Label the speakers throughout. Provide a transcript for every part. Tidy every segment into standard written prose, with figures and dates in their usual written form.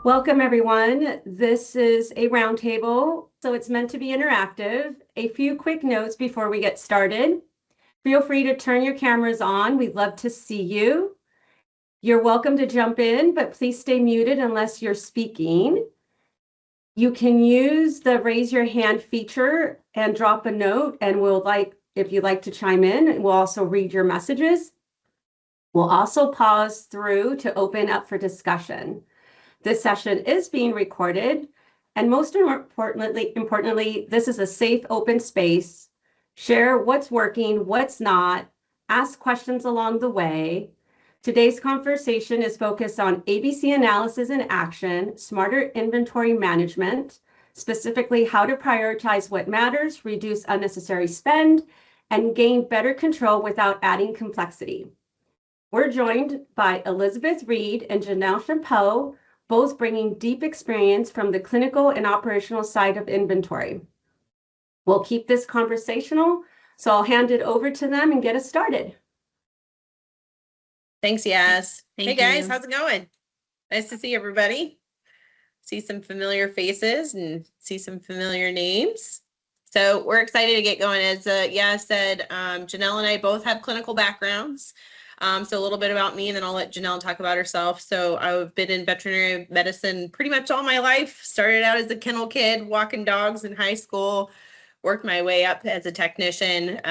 Speaker 1: Welcome, everyone. This is a roundtable, so it's meant to be interactive. A few quick notes before we get started. Feel free to turn your cameras on. We'd love to see you. You're welcome to jump in, but please stay muted unless you're speaking. You can use the raise your hand feature and drop a note, and if you'd like to chime in, we'll also read your messages. We'll also pause through to open up for discussion. This session is being recorded, and most importantly, this is a safe, open space. Share what's working, what's not, ask questions along the way. Today's conversation is focused on ABC analysis and action, smarter inventory management, specifically how to prioritize what matters, reduce unnecessary spend, and gain better control without adding complexity. We're joined by Elizabeth Reed and Janelle Champeau, both bringing deep experience from the clinical and operational side of inventory. We'll keep this conversational, so I'll hand it over to them and get us started.
Speaker 2: Thanks, Yas.
Speaker 3: Thank
Speaker 2: Hey guys,
Speaker 3: you.
Speaker 2: how's it going? Nice to see everybody. See some familiar faces and see some familiar names. So we're excited to get going. As Yas said, Janelle and I both have clinical backgrounds. So a little bit about me, and then I'll let Janelle talk about herself. So I've been in veterinary medicine pretty much all my life. Started out as a kennel kid, walking dogs in high school, worked my way up as a technician.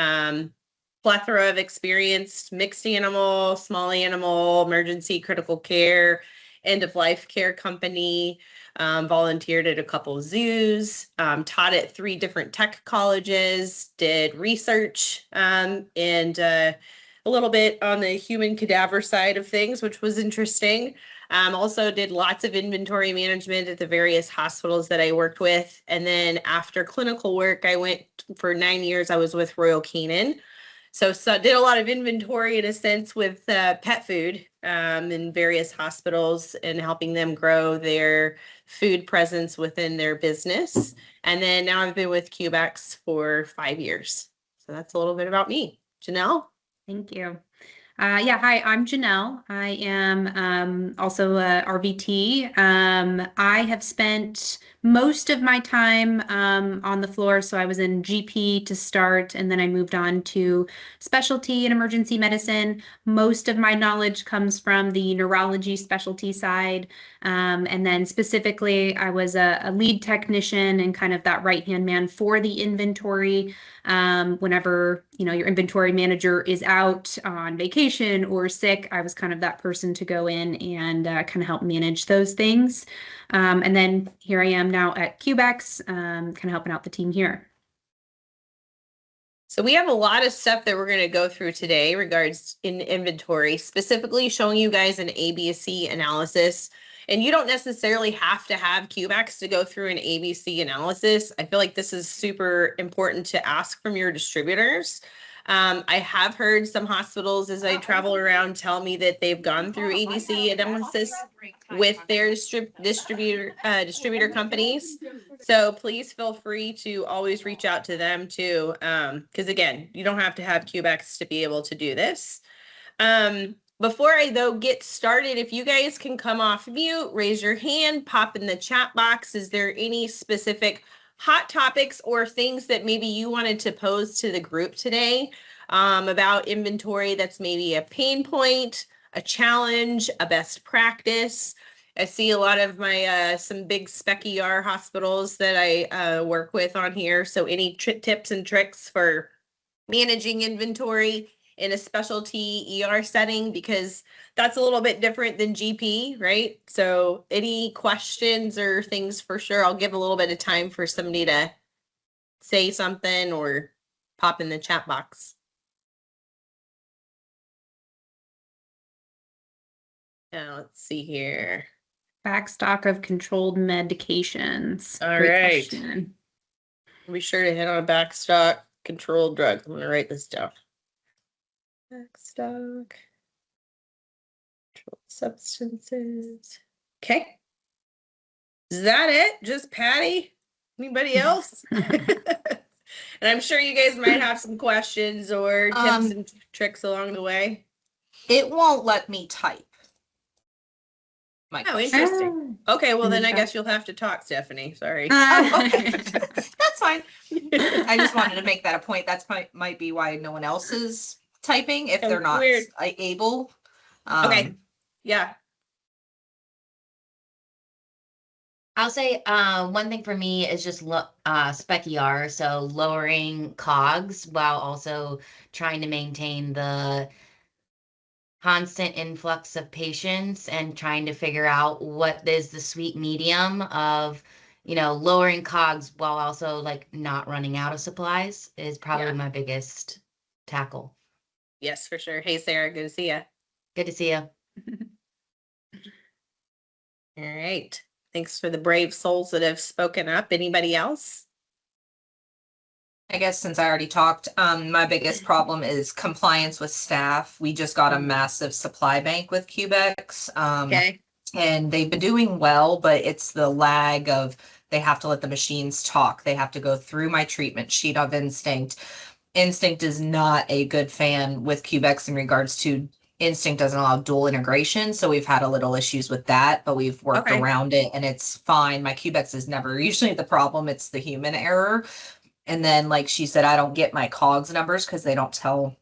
Speaker 2: Plethora of experience, mixed animal, small animal, emergency critical care, end of life care company, volunteered at a couple zoos, taught at 3 different tech colleges, did research, and a little bit on the human cadaver side of things, which was interesting. Also did lots of inventory management at the various hospitals that I worked with. And then after clinical work, I went for 9 years, I was with Royal Canin. So did a lot of inventory in a sense with pet food in various hospitals and helping them grow their food presence within their business. And then now I've been with CUBEX for 5 years. So that's a little bit about me. Janelle?
Speaker 3: Thank you. Hi, I'm Janelle. I am also a RVT. I have spent most of my time on the floor. So I was in GP to start, and then I moved on to specialty in emergency medicine. Most of my knowledge comes from the neurology specialty side. And then specifically, I was a lead technician and kind of that right-hand man for the inventory. Whenever, your inventory manager is out on vacation or sick, I was kind of that person to go in and kind of help manage those things. And then here I am now at CUBEX, kind of helping out the team here.
Speaker 2: So we have a lot of stuff that we're going to go through today regards in inventory, specifically showing you guys an ABC analysis. And you don't necessarily have to have CUBEX to go through an ABC analysis. I feel like this is super important to ask from your distributors. I have heard some hospitals as I travel around tell me that they've gone through ABC analysis with their distributor companies. So please feel free to always reach out to them too. Because again, you don't have to have CUBEX to be able to do this. Before I though get started, if you guys can come off mute, raise your hand, pop in the chat box. Is there any specific hot topics or things that maybe you wanted to pose to the group today about inventory that's maybe a pain point, a challenge, a best practice? I see a lot of my some big spec ER hospitals that I work with on here. So any tips and tricks for managing inventory in a specialty ER setting, because that's a little bit different than GP, right? So any questions or things for sure, I'll give a little bit of time for somebody to say something or pop in the chat box. Now let's see here.
Speaker 3: Backstock of controlled medications.
Speaker 2: All
Speaker 3: Great
Speaker 2: right.
Speaker 3: question.
Speaker 2: Be sure to hit on Backstock controlled drugs. I'm going to write this down. Backstock controlled substances. Okay. Is that it? Just Patty? Anybody else? And I'm sure you guys might have some questions or tips and tricks along the way.
Speaker 4: It won't let me type. my
Speaker 2: Oh,
Speaker 4: question.
Speaker 2: interesting. Okay, well then I
Speaker 3: Okay.
Speaker 2: guess you'll have to talk, Stephanie. Sorry.
Speaker 4: Oh, okay. That's fine. I just wanted to make that a point. That's might be why no one else is typing if they're not
Speaker 2: Weird.
Speaker 4: able.
Speaker 2: Okay. Yeah.
Speaker 5: I'll say one thing for me is just spec ER, so lowering COGS while also trying to maintain the constant influx of patients and trying to figure out what is the sweet medium of, lowering COGS while also like not running out of supplies is probably
Speaker 2: Yeah.
Speaker 5: my biggest tackle.
Speaker 2: Yes, for sure. Hey, Sarah, good to see you.
Speaker 5: Good to see you.
Speaker 2: All right. Thanks for the brave souls that have spoken up. Anybody else?
Speaker 4: I guess since I already talked, my biggest problem is compliance with staff. We just got a massive supply bank with CUBEX.
Speaker 2: Okay.
Speaker 4: And they've been doing well, but it's the lag of they have to let the machines talk. They have to go through my treatment sheet of Instinct. Instinct is not a good fan with CUBEX in regards to Instinct doesn't allow dual integration. So we've had a little issues with that, but we've worked
Speaker 2: Okay.
Speaker 4: around it and it's fine. My CUBEX is never usually the problem. It's the human error. And then, like she said, I don't get my COGS numbers because they don't tell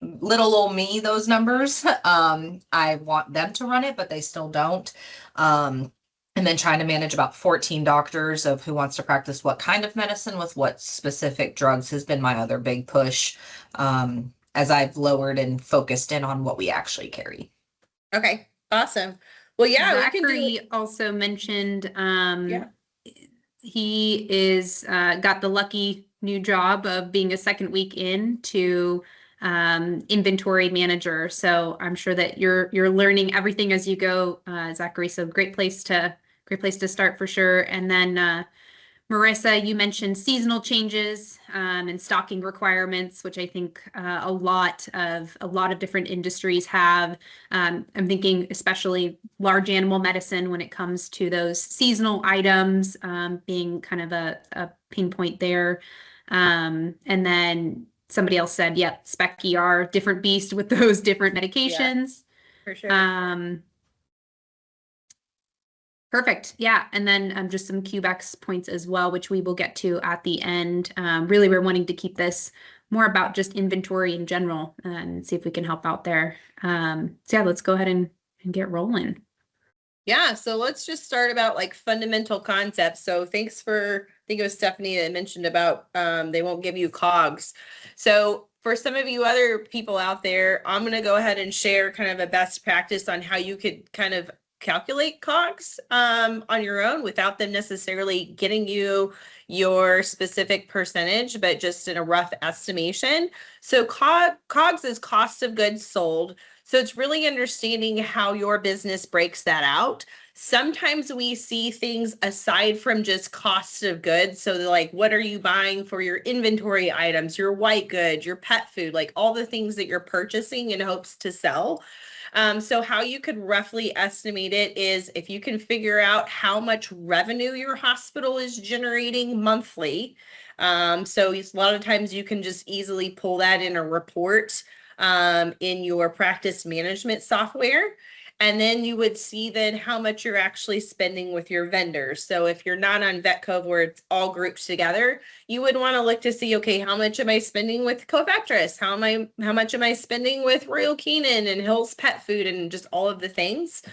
Speaker 4: little old me those numbers. I want them to run it, but they still don't. And then trying to manage about 14 doctors of who wants to practice what kind of medicine with what specific drugs has been my other big push, as I've lowered and focused in on what we actually carry.
Speaker 2: Okay. Awesome. Well, yeah, we can do.
Speaker 3: Zachary also mentioned
Speaker 2: Yeah.
Speaker 3: he is got the lucky new job of being a second week in to inventory manager. So I'm sure that you're learning everything as you go, Zachary. So great place to start for sure. And then Marissa, you mentioned seasonal changes and stocking requirements, which I think a lot of different industries have. I'm thinking especially large animal medicine when it comes to those seasonal items being kind of a pain point there. And then somebody else said, yep, spec ER, different beast with those different medications.
Speaker 2: For sure.
Speaker 3: Perfect. Yeah. And then just some CUBEX points as well, which we will get to at the end. Really, we're wanting to keep this more about just inventory in general and see if we can help out there. So yeah, let's go ahead and get rolling.
Speaker 2: Yeah, so let's just start about like fundamental concepts. So thanks for, I think it was Stephanie that mentioned about they won't give you COGS. So for some of you other people out there, I'm going to go ahead and share kind of a best practice on how you could kind of calculate COGS on your own without them necessarily getting you your specific percentage, but just in a rough estimation. So COGS is cost of goods sold. So it's really understanding how your business breaks that out. Sometimes we see things aside from just cost of goods. So they're like, what are you buying for your inventory items, your white goods, your pet food, like all the things that you're purchasing in hopes to sell. So how you could roughly estimate it is if you can figure out how much revenue your hospital is generating monthly. So a lot of times you can just easily pull that in a report in your practice management software. And then you would see then how much you're actually spending with your vendors. So if you're not on VetCove where it's all grouped together, you would want to look to see, okay, how much am I spending with Covectress? How much am I spending with Royal Canin and Hill's Pet Food and just all of the things?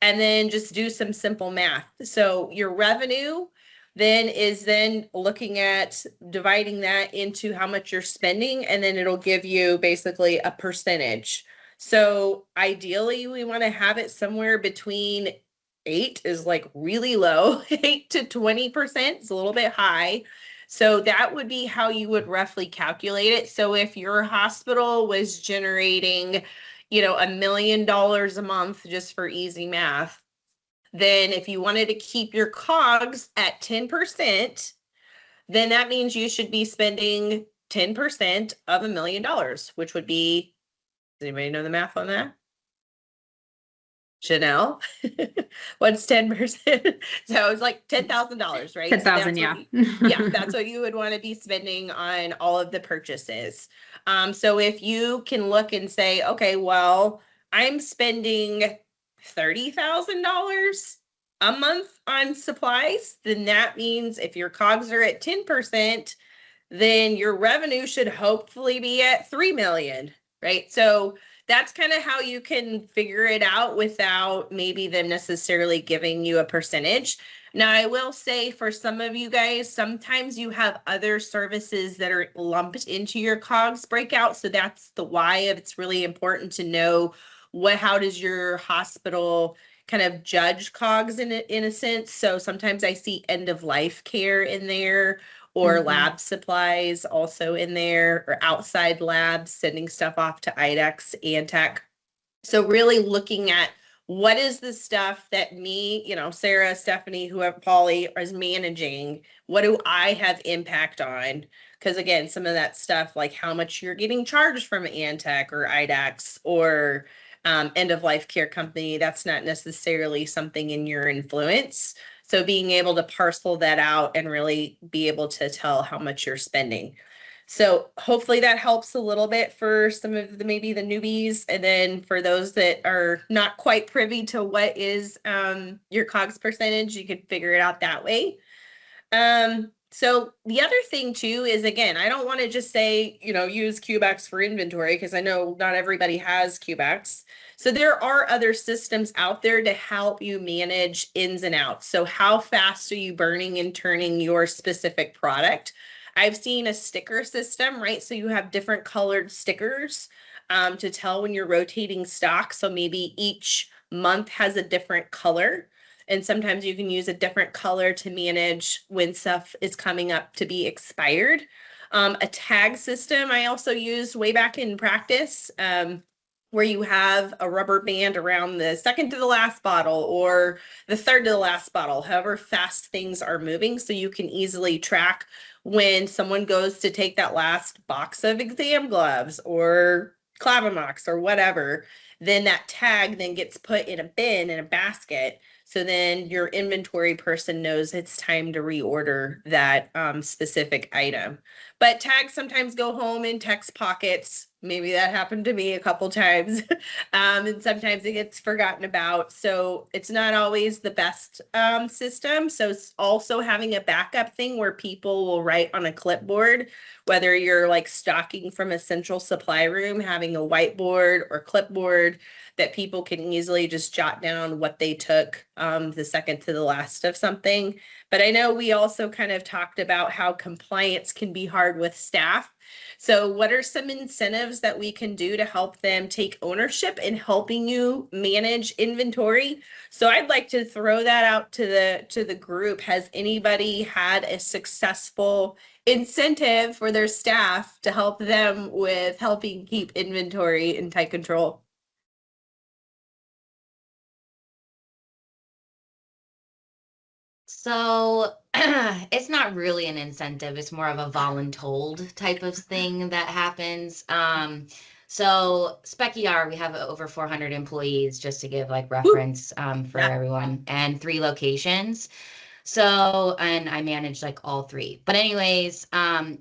Speaker 2: And then just do some simple math. So your revenue then is then looking at dividing that into how much you're spending, and then it'll give you basically a percentage. So ideally we want to have it somewhere between 8 is like really low, 8 to 20% is a little bit high. So that would be how you would roughly calculate it. So if your hospital was generating, $1 million a month, just for easy math, then if you wanted to keep your COGS at 10%, then that means you should be spending 10% of $1 million, which would be, does anybody know the math on that? Chanel, what's 10%? So it's like $10,000, right?
Speaker 3: 10,000, yeah.
Speaker 2: Yeah, that's what you would want to be spending on all of the purchases. So if you can look and say, okay, well, I'm spending $30,000 a month on supplies, then that means if your COGS are at 10%, then your revenue should hopefully be at 3 million, right? So that's kind of how you can figure it out without maybe them necessarily giving you a percentage. Now, I will say for some of you guys, sometimes you have other services that are lumped into your COGS breakout. So that's the why of it's really important to know how does your hospital kind of judge COGS in a sense. So sometimes I see end of life care in there, or lab supplies also in there, or outside labs sending stuff off to IDEX and Tech. So really looking at what is the stuff that me, Sarah, Stephanie, whoever, Polly is managing, what do I have impact on? Because again, some of that stuff, like how much you're getting charged from Antec or IDEX or end of life care company, that's not necessarily something in your influence. So being able to parcel that out and really be able to tell how much you're spending. So hopefully that helps a little bit for some of maybe the newbies. And then for those that are not quite privy to what is your COGS percentage, you could figure it out that way. So the other thing too is, again, I don't want to just say, use CUBEX for inventory, because I know not everybody has CUBEX. So there are other systems out there to help you manage ins and outs. So how fast are you burning and turning your specific product? I've seen a sticker system, right? So you have different colored stickers to tell when you're rotating stock. So maybe each month has a different color. And sometimes you can use a different color to manage when stuff is coming up to be expired. A tag system I also used way back in practice, where you have a rubber band around the second to the last bottle or the third to the last bottle, however fast things are moving. So you can easily track when someone goes to take that last box of exam gloves or Clavamox or whatever, then that tag then gets put in a bin, in a basket. So then your inventory person knows it's time to reorder that specific item. But tags sometimes go home in text pockets. Maybe that happened to me a couple times. And sometimes it gets forgotten about. So it's not always the best system. So it's also having a backup thing where people will write on a clipboard, whether you're like stocking from a central supply room, having a whiteboard or clipboard that people can easily just jot down what they took the second to the last of something. But I know we also kind of talked about how compliance can be hard with staff. So what are some incentives that we can do to help them take ownership in helping you manage inventory? So I'd like to throw that out to the group. Has anybody had a successful incentive for their staff to help them with helping keep inventory in tight control?
Speaker 5: So it's not really an incentive. It's more of a voluntold type of thing that happens. So Spec ER, we have over 400 employees, just to give like reference for everyone, and 3 locations. So, and I manage like all 3. But anyways,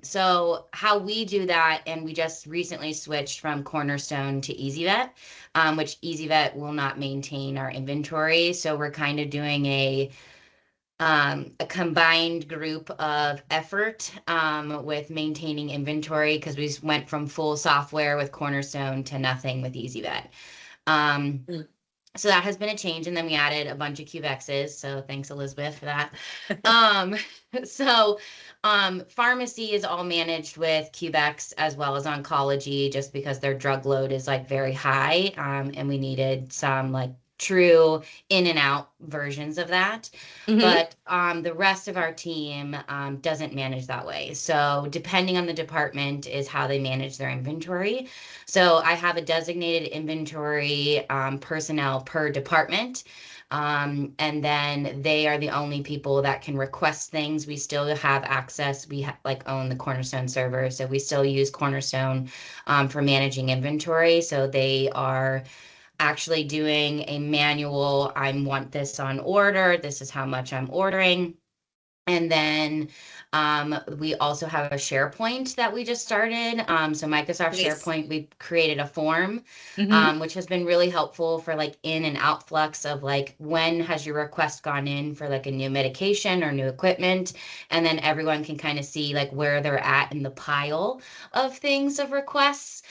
Speaker 5: so how we do that, and we just recently switched from Cornerstone to EasyVet, which EasyVet will not maintain our inventory. So we're kind of doing a combined group of effort with maintaining inventory, because we went from full software with Cornerstone to nothing with EasyVet. So that has been a change. And then we added a bunch of CUBEXs. So thanks, Elizabeth, for that. Pharmacy is all managed with CUBEX, as well as oncology, just because their drug load is like very high. And we needed some like true in and out versions of that. But the rest of our team doesn't manage that way. So depending on the department is how they manage their inventory. So I have a designated inventory personnel per department. And then they are the only people that can request things. We still have access. We own the Cornerstone server. So we still use Cornerstone for managing inventory. So they are actually doing a manual, I want this on order, this is how much I'm ordering. And then we also have a SharePoint that we just started. So Microsoft
Speaker 2: Nice.
Speaker 5: SharePoint, we created a form,
Speaker 2: Mhm.
Speaker 5: which has been really helpful for like in and out flux of like when has your request gone in for like a new medication or new equipment. And then everyone can kind of see like where they're at in the pile of things of requests,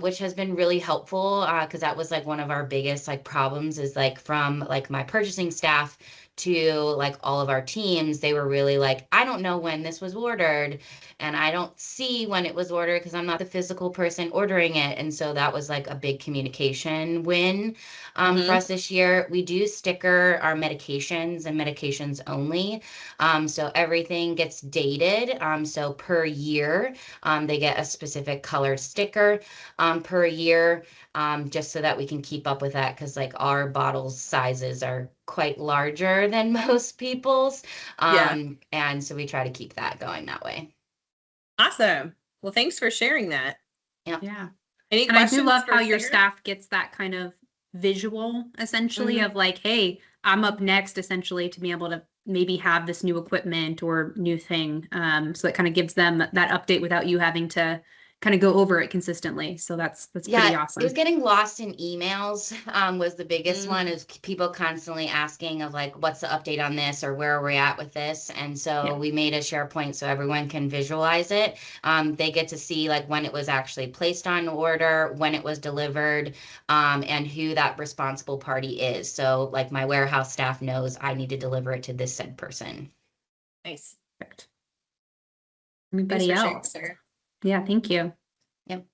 Speaker 5: which has been really helpful because that was like one of our biggest like problems is like from like my purchasing staff to like all of our teams, they were really like, I don't know when this was ordered and I don't see when it was ordered because I'm not the physical person ordering it. And so that was like a big communication win for us this year. We do sticker our medications and medications only. So everything gets dated. So per year, they get a specific colored sticker per year, just so that we can keep up with that because like our bottles sizes are quite larger than most people's.
Speaker 2: Yeah.
Speaker 5: And so we try to keep that going that way.
Speaker 2: Awesome. Well, thanks for sharing that.
Speaker 3: Yeah.
Speaker 2: Any
Speaker 3: And I
Speaker 2: questions
Speaker 3: do love
Speaker 2: for
Speaker 3: how your
Speaker 2: Sarah?
Speaker 3: staff gets that kind of visual essentially
Speaker 2: Mhm.
Speaker 3: of like, hey, I'm up next essentially to be able to maybe have this new equipment or new thing. So it kind of gives them that update without you having to kind of go over it consistently. So that's pretty
Speaker 5: Yeah,
Speaker 3: awesome.
Speaker 5: it was getting lost in emails, was the biggest one,
Speaker 2: Mm.
Speaker 5: is people constantly asking of like, what's the update on this or where are we at with this? And so
Speaker 3: Yeah.
Speaker 5: we made a SharePoint so everyone can visualize it. They get to see like when it was actually placed on order, when it was delivered, and who that responsible party is. So like my warehouse staff knows I need to deliver it to this said person.
Speaker 2: Nice.
Speaker 3: Perfect.
Speaker 2: Thanks
Speaker 3: Anybody
Speaker 2: for sharing,
Speaker 3: else?
Speaker 2: Sarah.
Speaker 3: Yeah, thank you.
Speaker 5: Yep.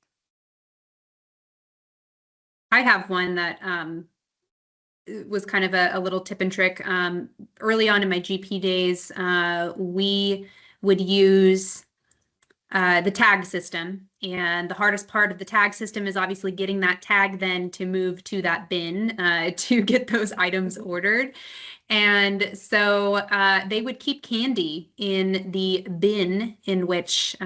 Speaker 3: I have one that was kind of a little tip and trick. Early on in my GP days, we would use the tag system. And the hardest part of the tag system is obviously getting that tag then to move to that bin to get those items ordered. And so they would keep candy in the bin in which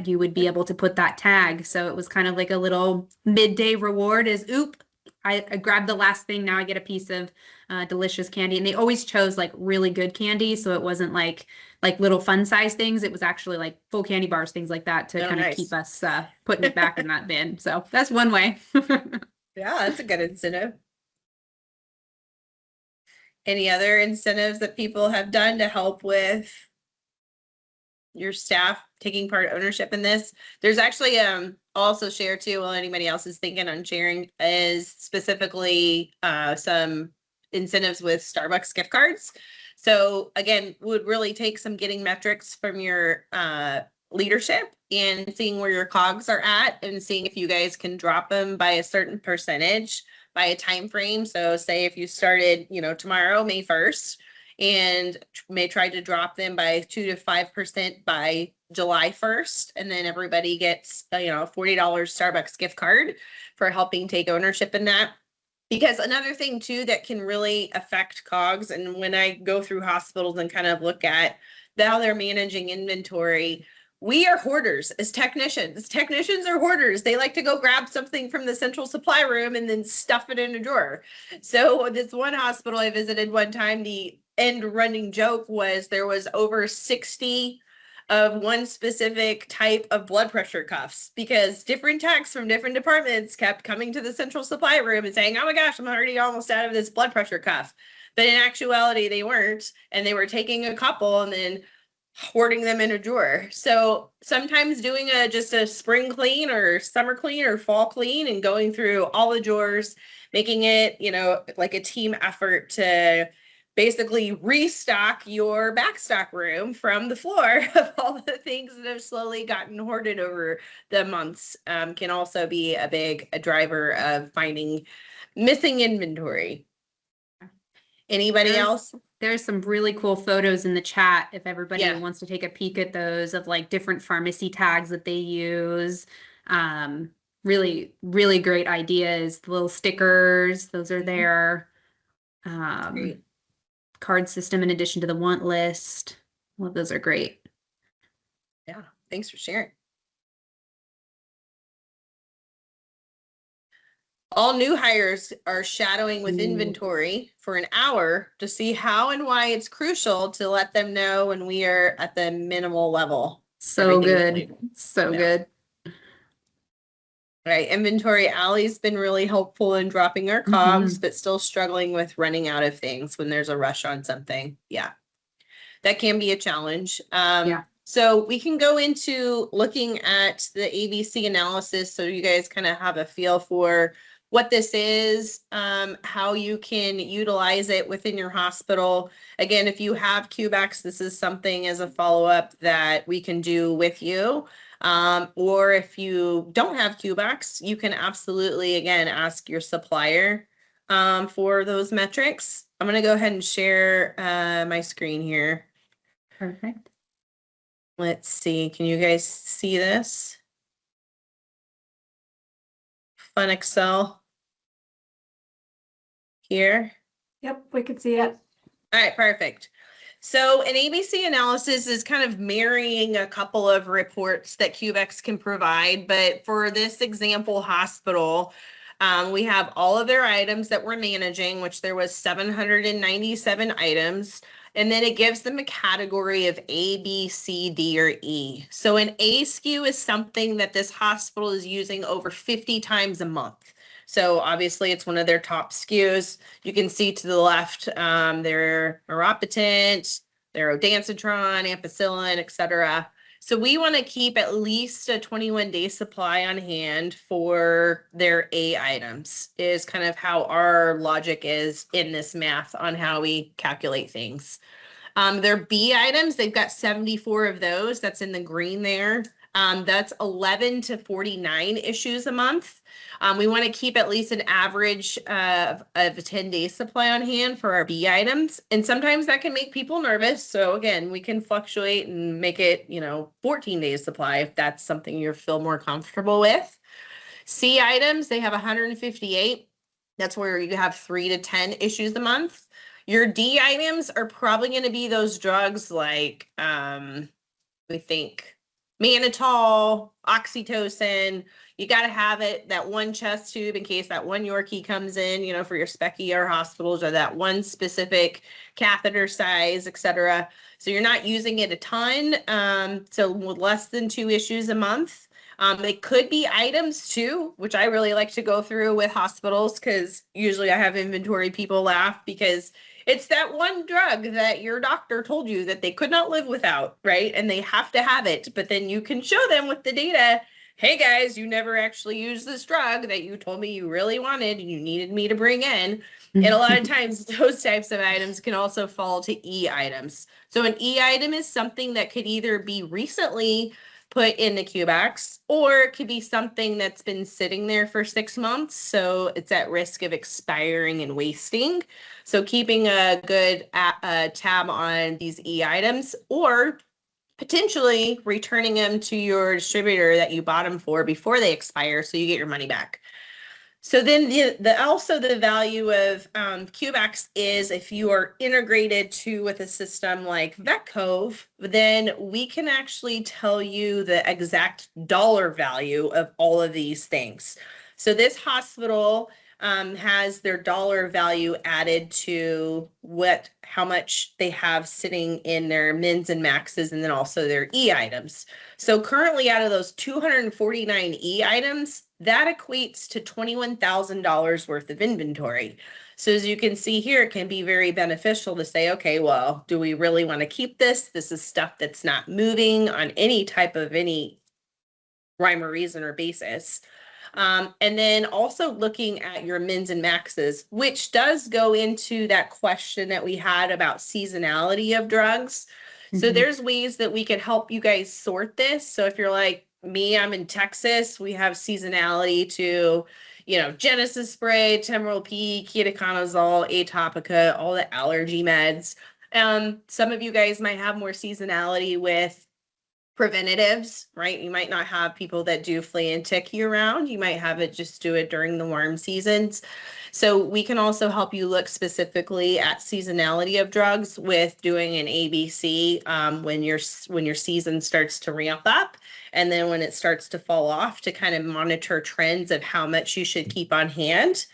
Speaker 3: you would be able to put that tag. So it was kind of like a little midday reward is, oop, I grabbed the last thing. Now I get a piece of delicious candy. And they always chose like really good candy. So it wasn't like little fun size things. It was actually like full candy bars, things like that to
Speaker 2: Oh,
Speaker 3: kind of
Speaker 2: nice.
Speaker 3: keep us putting it back in that bin. So that's one way.
Speaker 2: Yeah, that's a good incentive. Any other incentives that people have done to help with your staff taking part ownership in this? There's actually I'll also share too, while anybody else is thinking on sharing, is specifically some incentives with Starbucks gift cards. So again, would really take some getting metrics from your leadership and seeing where your COGS are at and seeing if you guys can drop them by a certain percentage by a time frame. So say if you started, tomorrow, May 1st, and may try to drop them by 2 to 5% by July 1st. And then everybody gets, $40 Starbucks gift card for helping take ownership in that. Because another thing too that can really affect COGS, and when I go through hospitals and kind of look at how they're managing inventory, we are hoarders as technicians. Technicians are hoarders. They like to go grab something from the central supply room and then stuff it in a drawer. So this one hospital I visited one time, the end running joke was there was over 60 of one specific type of blood pressure cuffs because different techs from different departments kept coming to the central supply room and saying, oh my gosh, I'm already almost out of this blood pressure cuff. But in actuality, they weren't, and they were taking a couple and then hoarding them in a drawer. So sometimes doing just a spring clean or summer clean or fall clean and going through all the drawers, making it, like a team effort to basically restock your backstock room from the floor of all the things that have slowly gotten hoarded over the months, can also be a driver of finding missing inventory. Anybody else?
Speaker 3: There's some really cool photos in the chat if everybody
Speaker 2: Yeah.
Speaker 3: wants to take a peek at those of like different pharmacy tags that they use. Really, really great ideas. The little stickers, those are there.
Speaker 2: Great.
Speaker 3: Card system in addition to the want list. Well, those are great.
Speaker 2: Yeah, thanks for sharing. All new hires are shadowing with inventory for an hour to see how and why it's crucial to let them know when we are at the minimal level.
Speaker 3: So
Speaker 2: Everything's
Speaker 3: good.
Speaker 2: labeled.
Speaker 3: So
Speaker 2: Yeah.
Speaker 3: good.
Speaker 2: Right. Inventory Alley's been really helpful in dropping our COGS, but still struggling with running out of things when there's a rush on something. Yeah. That can be a challenge.
Speaker 3: Yeah.
Speaker 2: So we can go into looking at the ABC analysis so you guys kind of have a feel for what this is, how you can utilize it within your hospital. Again, if you have CUBEX, this is something as a follow-up that we can do with you. Or if you don't have CUBEX, you can absolutely, again, ask your supplier for those metrics. I'm going to go ahead and share my screen here.
Speaker 3: Perfect.
Speaker 2: Let's see. Can you guys see this? Fun Excel here.
Speaker 1: Yep, we could see it.
Speaker 2: All right, perfect. So an ABC analysis is kind of marrying a couple of reports that CUBEX can provide, but for this example hospital, we have all of their items that we're managing, which there was 797 items. And then it gives them a category of A, B, C, D, or E. So an A SKU is something that this hospital is using over 50 times a month. So obviously it's one of their top SKUs. You can see to the left, their meropitant, their odancitron, ampicillin, etc. So we want to keep at least a 21-day supply on hand for their A items is kind of how our logic is in this math on how we calculate things. Their B items, they've got 74 of those. That's in the green there. That's 11 to 49 issues a month. We want to keep at least an average of a 10-day supply on hand for our B items. And sometimes that can make people nervous. So again, we can fluctuate and make it, 14 days supply if that's something you feel more comfortable with. C items, they have 158. That's where you have 3 to 10 issues a month. Your D items are probably going to be those drugs like, we think mannitol, oxytocin. You got to have it, that one chest tube in case that one Yorkie comes in, for your spec ER hospitals, or that one specific catheter size, etc. So you're not using it a ton. So with less than 2 issues a month. It could be items too, which I really like to go through with hospitals because usually I have inventory people laugh because it's that one drug that your doctor told you that they could not live without, right? And they have to have it, but then you can show them with the data, hey guys, you never actually used this drug that you told me you really wanted and you needed me to bring in. And a lot of times those types of items can also fall to E items. So an E item is something that could either be recently put in the CUBEX, or it could be something that's been sitting there for 6 months. So it's at risk of expiring and wasting. So keeping a good tab on these E items, or potentially returning them to your distributor that you bought them for before they expire so you get your money back. So then the value of CUBEX is if you are integrated with a system like VetCove, then we can actually tell you the exact dollar value of all of these things. So this hospital has their dollar value added to how much they have sitting in their mins and maxes, and then also their E items. So currently out of those 249 E items, that equates to $21,000 worth of inventory. So as you can see here, it can be very beneficial to say, okay, well, do we really want to keep this? This is stuff that's not moving on any rhyme or reason or basis. And then also looking at your mins and maxes, which does go into that question that we had about seasonality of drugs. So there's ways that we could help you guys sort this. So if you're like me, I'm in Texas, we have seasonality to, Genesis spray, Temerol P, ketoconazole, atopica, all the allergy meds. Some of you guys might have more seasonality with preventatives, right? You might not have people that do flea and tick year round. You might have it just do it during the warm seasons. So we can also help you look specifically at seasonality of drugs with doing an ABC when your season starts to ramp up, and then when it starts to fall off, to kind of monitor trends of how much you should keep on hand.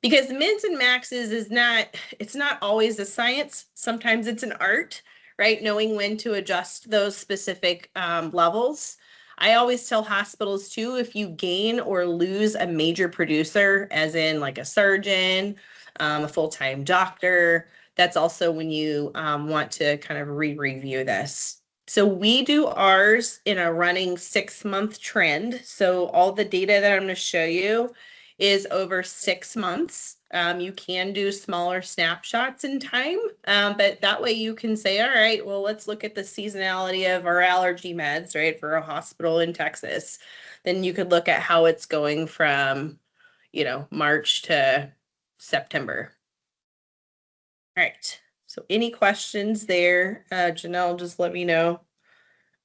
Speaker 2: Because mids and maxes it's not always a science. Sometimes it's an art, right? Knowing when to adjust those specific levels. I always tell hospitals too, if you gain or lose a major producer, as in like a surgeon, a full-time doctor, that's also when you want to kind of review this. So we do ours in a running 6-month trend. So all the data that I'm going to show you is over 6 months. You can do smaller snapshots in time, but that way you can say, all right, well, let's look at the seasonality of our allergy meds, right, for a hospital in Texas. Then you could look at how it's going from, March to September. All right. So any questions there? Janelle, just let me know.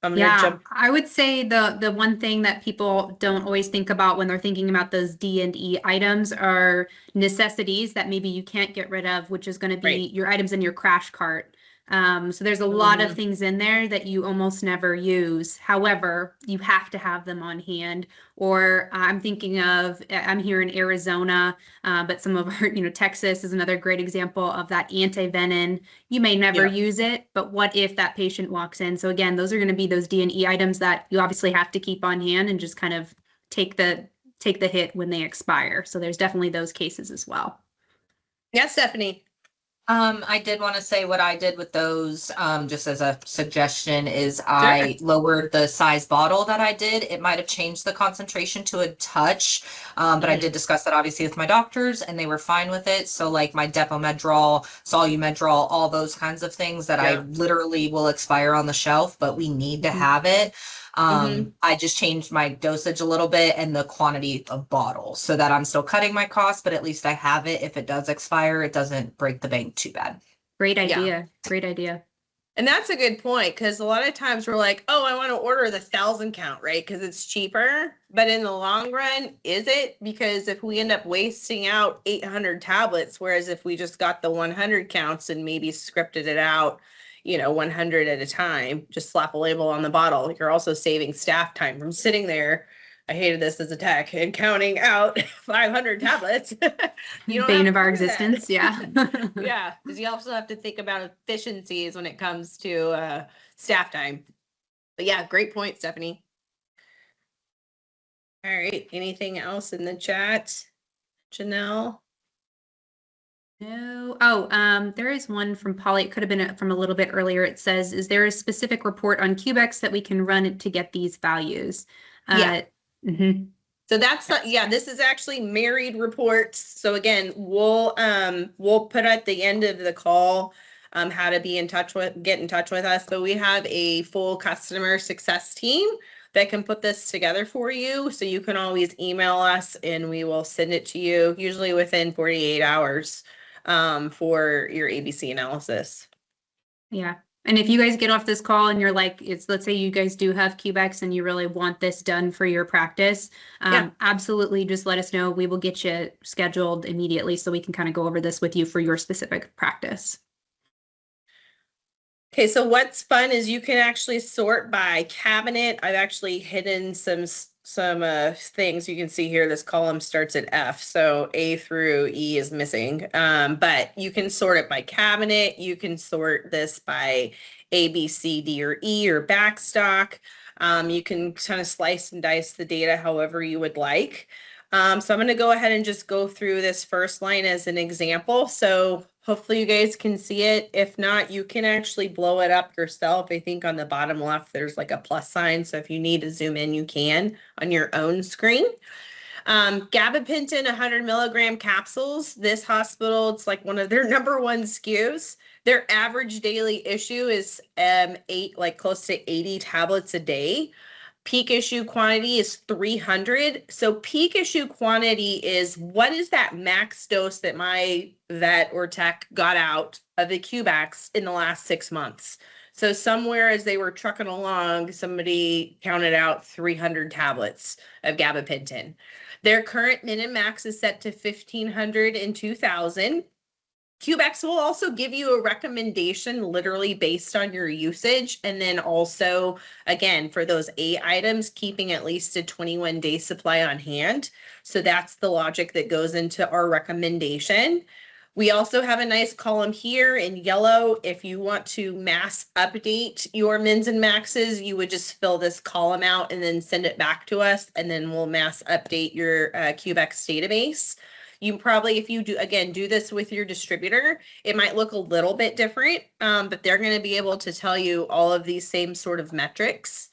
Speaker 3: I would say the one thing that people don't always think about when they're thinking about those D&E items are necessities that maybe you can't get rid of, which is going to be your items in your crash cart. So there's a lot of things in there that you almost never use. However, you have to have them on hand. Or I'm here in Arizona, but some of our, Texas is another great example of that anti-venin. You may never use it, but what if that patient walks in? So again, those are going to be those D&E items that you obviously have to keep on hand and just kind of take the hit when they expire. So there's definitely those cases as well.
Speaker 2: Yes, Stephanie.
Speaker 4: I did want to say what I did with those, just as a suggestion, is I lowered the size bottle that I did. It might have changed the concentration to a touch, but I did discuss that obviously with my doctors and they were fine with it. So like my Depomedrol, Solumedrol, all those kinds of things that I literally will expire on the shelf, but we need to have it. I just changed my dosage a little bit and the quantity of bottles so that I'm still cutting my costs, but at least I have it. If it does expire, it doesn't break the bank too bad.
Speaker 3: Great idea. Great idea.
Speaker 2: And that's a good point, because a lot of times we're like, oh, I want to order the 1,000 count, right? Because it's cheaper. But in the long run, is it? Because if we end up wasting out 800 tablets, whereas if we just got the 100 counts and maybe scripted it out, 100 at a time, just slap a label on the bottle, you're also saving staff time from sitting there. I hated this as a tech and counting out 500 tablets.
Speaker 3: Bane of our existence. Yeah.
Speaker 2: Yeah. Because you also have to think about efficiencies when it comes to staff time. But yeah, great point, Stephanie. All right. Anything else in the chat? Janelle?
Speaker 3: No. Oh, there is one from Polly. It could have been from a little bit earlier. It says, is there a specific report on CUBEX that we can run to get these values?
Speaker 2: So that's not, this is actually married reports. So again, we'll put at the end of the call how to get in touch with us. But we have a full customer success team that can put this together for you. So you can always email us and we will send it to you, usually within 48 hours for your ABC analysis.
Speaker 3: Yeah. And if you guys get off this call and you're like, let's say you guys do have CUBEX and you really want this done for your practice, absolutely just let us know. We will get you scheduled immediately so we can kind of go over this with you for your specific practice.
Speaker 2: Okay, so what's fun is you can actually sort by cabinet. I've actually hidden some things. You can see here, this column starts at F, so A through E is missing. But you can sort it by cabinet. You can sort this by A, B, C, D, or E, or backstock. You can kind of slice and dice the data however you would like. So I'm going to go ahead and just go through this first line as an example. So hopefully you guys can see it. If not, you can actually blow it up yourself. I think on the bottom left, there's like a plus sign. So if you need to zoom in, you can on your own screen. Gabapentin 100 milligram capsules. This hospital, it's like one of their #1 SKUs. Their average daily issue is close to 80 tablets a day. Peak issue quantity is 300. So peak issue quantity is what is that max dose that my vet or tech got out of the CUBEX in the last 6 months. So somewhere as they were trucking along, somebody counted out 300 tablets of gabapentin. Their current min and max is set to 1,500 and 2,000. CUBEX will also give you a recommendation literally based on your usage. And then also, again, for those 8 items, keeping at least a 21-day supply on hand. So that's the logic that goes into our recommendation. We also have a nice column here in yellow. If you want to mass update your mins and maxes, you would just fill this column out and then send it back to us. And then we'll mass update your CUBEX database. You probably, if you do, again, do this with your distributor, it might look a little bit different, but they're going to be able to tell you all of these same sort of metrics.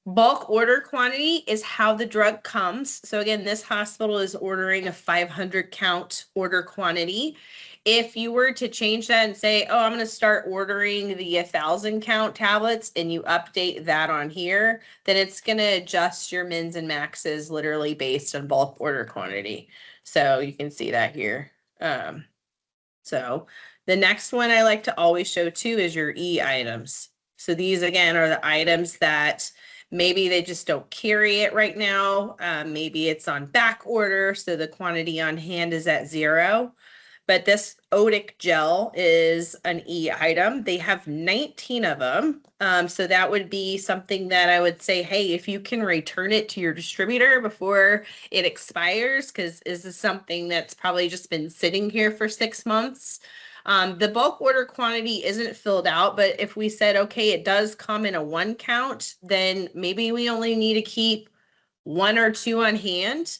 Speaker 2: Bulk order quantity is how the drug comes. So again, this hospital is ordering a 500 count order quantity. If you were to change that and say, oh, I'm going to start ordering the 1,000 count tablets and you update that on here, then it's going to adjust your mins and maxes literally based on bulk order quantity. So you can see that here. So the next one I like to always show too is your E items. So these again are the items that maybe they just don't carry it right now. Maybe it's on back order, so the quantity on hand is at 0. But this Odic gel is an E item. They have 19 of them. So that would be something that I would say, hey, if you can return it to your distributor before it expires, because this is something that's probably just been sitting here for 6 months. The bulk order quantity isn't filled out, but if we said, okay, it does come in a 1 count, then maybe we only need to keep 1 or 2 on hand.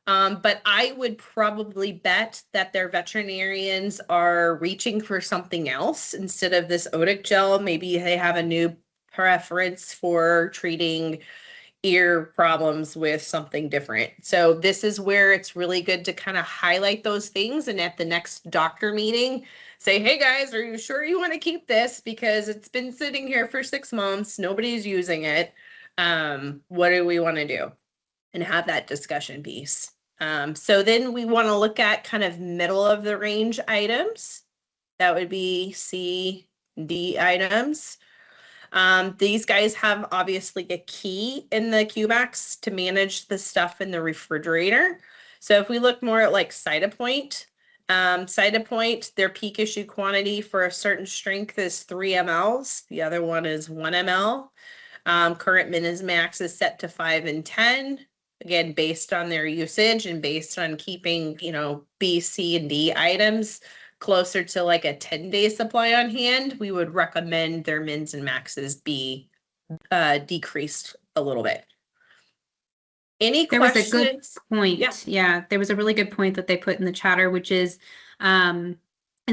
Speaker 2: But I would probably bet that their veterinarians are reaching for something else instead of this Odic gel. Maybe they have a new preference for treating ear problems with something different. So this is where it's really good to kind of highlight those things. And at the next doctor meeting, say, hey guys, are you sure you want to keep this? Because it's been sitting here for 6 months. Nobody's using it. What do we want to do? And have that discussion piece. So then we want to look at kind of middle of the range items. That would be C, D items. These guys have obviously a key in the CUBEX to manage the stuff in the refrigerator. So if we look more at like Cytopoint, their peak issue quantity for a certain strength is 3 mLs. The other one is 1 ml. Current min and max is set to 5 and 10. Again, based on their usage and based on keeping, B, C, and D items closer to like a 10-day supply on hand, we would recommend their mins and maxes be decreased a little bit. Any questions?
Speaker 3: There was a good point. Yeah, there was a really good point that they put in the chatter, which is in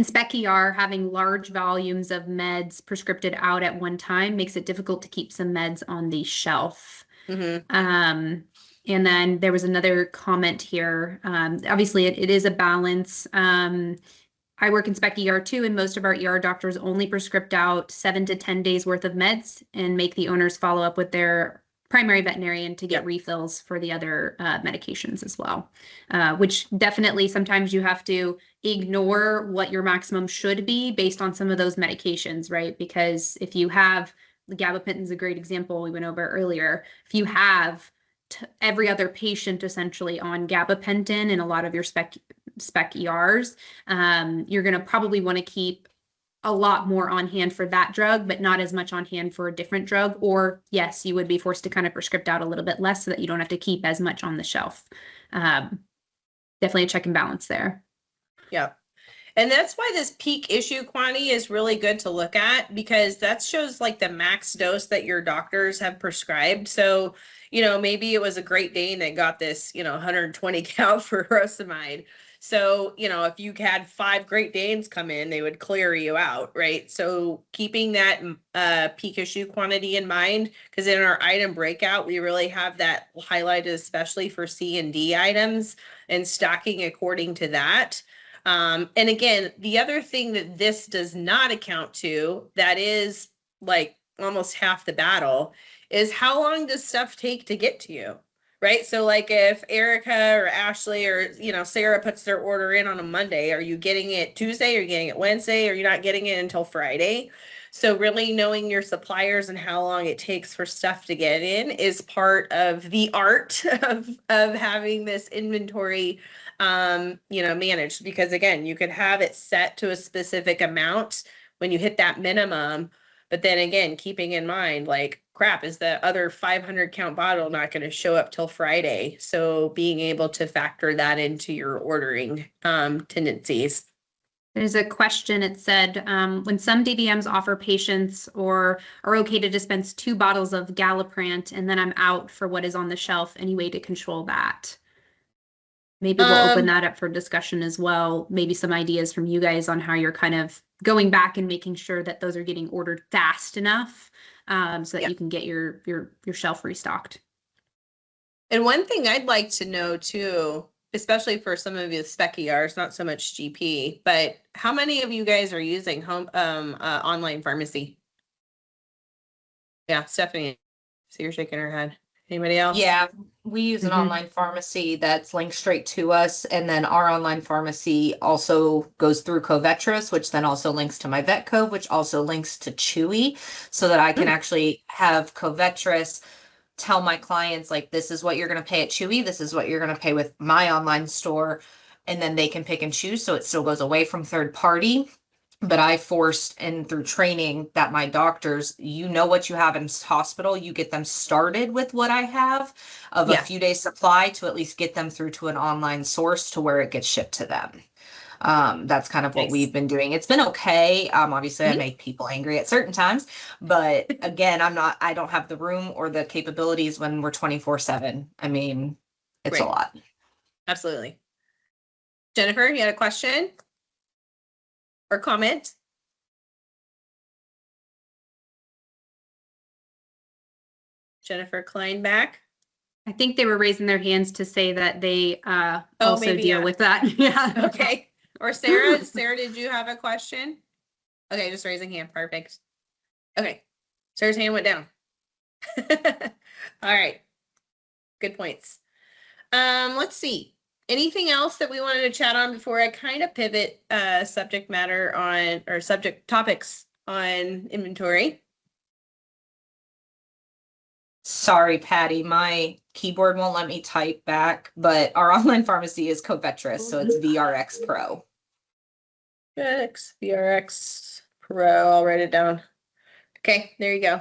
Speaker 3: Spec ER, having large volumes of meds prescribed out at one time makes it difficult to keep some meds on the shelf. Mm-hmm. And then there was another comment here. Obviously, it is a balance. I work in Spec ER too, and most of our ER doctors only prescribe out 7 to 10 days worth of meds and make the owners follow up with their primary veterinarian to get refills for the other medications as well, which definitely sometimes you have to ignore what your maximum should be based on some of those medications, right? Because if you have, the gabapentin is a great example we went over earlier. If you have every other patient essentially on gabapentin in a lot of your spec ERs, you're going to probably want to keep a lot more on hand for that drug, but not as much on hand for a different drug. Or yes, you would be forced to kind of prescribe out a little bit less so that you don't have to keep as much on the shelf. Definitely a check and balance there.
Speaker 2: Yeah. And that's why this peak issue quantity is really good to look at, because that shows like the max dose that your doctors have prescribed. So, maybe it was a Great Dane that got this, 120 count for furosemide. So, if you had 5 Great Danes come in, they would clear you out, right? So keeping that peak issue quantity in mind, because in our item breakout, we really have that highlighted, especially for C and D items, and stocking according to that. And again, the other thing that this does not account to, that is like almost half the battle, is how long does stuff take to get to you, right? So like if Erica or Ashley or, Sarah puts their order in on a Monday, are you getting it Tuesday? Are you getting it Wednesday? Or you're not getting it until Friday? So really knowing your suppliers and how long it takes for stuff to get in is part of the art of having this inventory, managed, because again, you could have it set to a specific amount when you hit that minimum. But then again, keeping in mind, like, crap, is the other 500 count bottle not going to show up till Friday? So being able to factor that into your ordering tendencies.
Speaker 3: There's a question. It said, when some DVMs offer patients or are okay to dispense 2 bottles of Galliprant and then I'm out for what is on the shelf, any way to control that? Maybe we'll open that up for discussion as well. Maybe some ideas from you guys on how you're kind of going back and making sure that those are getting ordered fast enough, so that you can get your shelf restocked.
Speaker 2: And one thing I'd like to know too, especially for some of you spec ERs, not so much GP, but how many of you guys are using online pharmacy? Yeah, Stephanie. So you're shaking her head. Anybody else?
Speaker 4: Yeah, we use an online pharmacy that's linked straight to us. And then our online pharmacy also goes through Covetrus, which then also links to my VetCove, which also links to Chewy, so that I can actually have Covetrus tell my clients, like, this is what you're going to pay at Chewy. This is what you're going to pay with my online store. And then they can pick and choose. So it still goes away from third party. But I forced and through training that my doctors, what you have in hospital, you get them started with what I have of a few days supply to at least get them through to an online source to where it gets shipped to them. That's kind of what we've been doing. It's been okay. Obviously I make people angry at certain times, but again, I don't have the room or the capabilities when we're 24/7. I mean, it's a lot.
Speaker 2: Absolutely. Jennifer, you had a question? Or comment? Jennifer Kleinbach.
Speaker 3: I think they were raising their hands to say that they also deal with that. Yeah.
Speaker 2: Okay. Or Sarah. Sarah, did you have a question? Okay, just raising hand. Perfect. Okay. Sarah's hand went down. All right. Good points. Let's see. Anything else that we wanted to chat on before I kind of pivot subject matter on, or subject topics on inventory?
Speaker 4: Sorry, Patty, my keyboard won't let me type back, but our online pharmacy is Covetrus, so it's VRX Pro.
Speaker 2: VRX Pro, I'll write it down. Okay, there you go.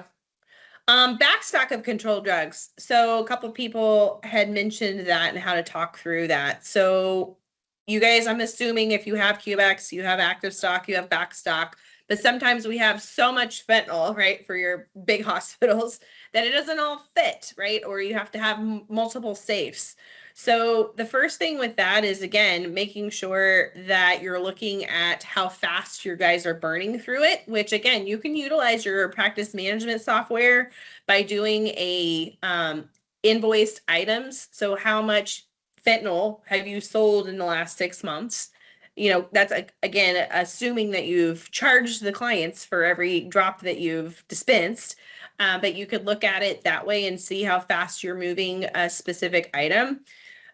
Speaker 2: Backstock of controlled drugs. So a couple of people had mentioned that and how to talk through that. So you guys, I'm assuming if you have CUBEX, you have active stock, you have backstock, but sometimes we have so much fentanyl, right, for your big hospitals that it doesn't all fit, right? Or you have to have multiple safes. So the first thing with that is, again, making sure that you're looking at how fast your guys are burning through it, which again, you can utilize your practice management software by doing a invoiced items. So how much fentanyl have you sold in the last 6 months? That's again, assuming that you've charged the clients for every drop that you've dispensed. But you could look at it that way and see how fast you're moving a specific item.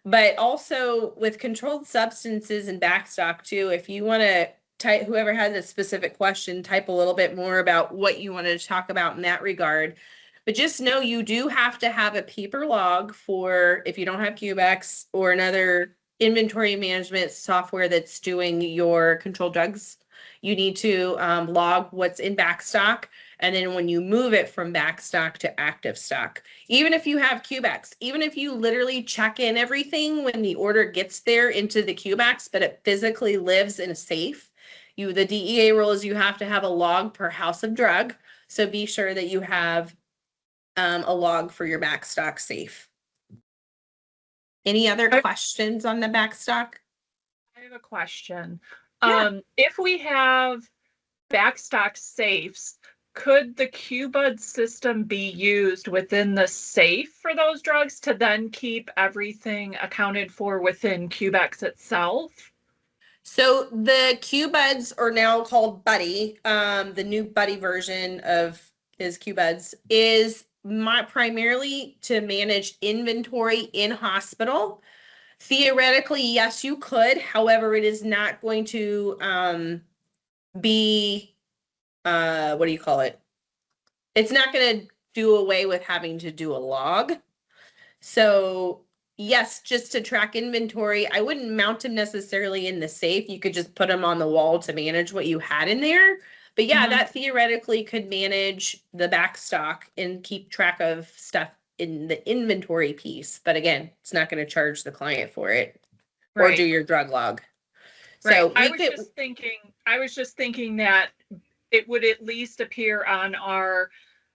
Speaker 2: But also with controlled substances and backstock too, if you want to type, whoever has a specific question, type a little bit more about what you wanted to talk about in that regard. But just know you do have to have a paper log for, if you don't have CUBEX or another inventory management software that's doing your controlled drugs, you need to log what's in backstock. And then when you move it from backstock to active stock, even if you have CUBEX, even if you literally check in everything when the order gets there into the CUBEX, but it physically lives in a safe, the DEA rule is you have to have a log per house of drug. So be sure that you have a log for your backstock safe. Any other questions on the backstock?
Speaker 6: I have a question.
Speaker 2: Yeah.
Speaker 6: If we have backstock safes, could the QBUD system be used within the safe for those drugs to then keep everything accounted for within CUBEX itself?
Speaker 2: So the QBuds are now called Buddy. The new Buddy version of his QBuds is primarily to manage inventory in hospital. Theoretically, yes, you could. However, it is not going to be what do you call it? It's not going to do away with having to do a log. So yes, just to track inventory, I wouldn't mount them necessarily in the safe. You could just put them on the wall to manage what you had in there. But yeah, that theoretically could manage the backstock and keep track of stuff in the inventory piece. But again, it's not going to charge the client for it or do your drug log. So
Speaker 6: I was just thinking that it would at least appear on our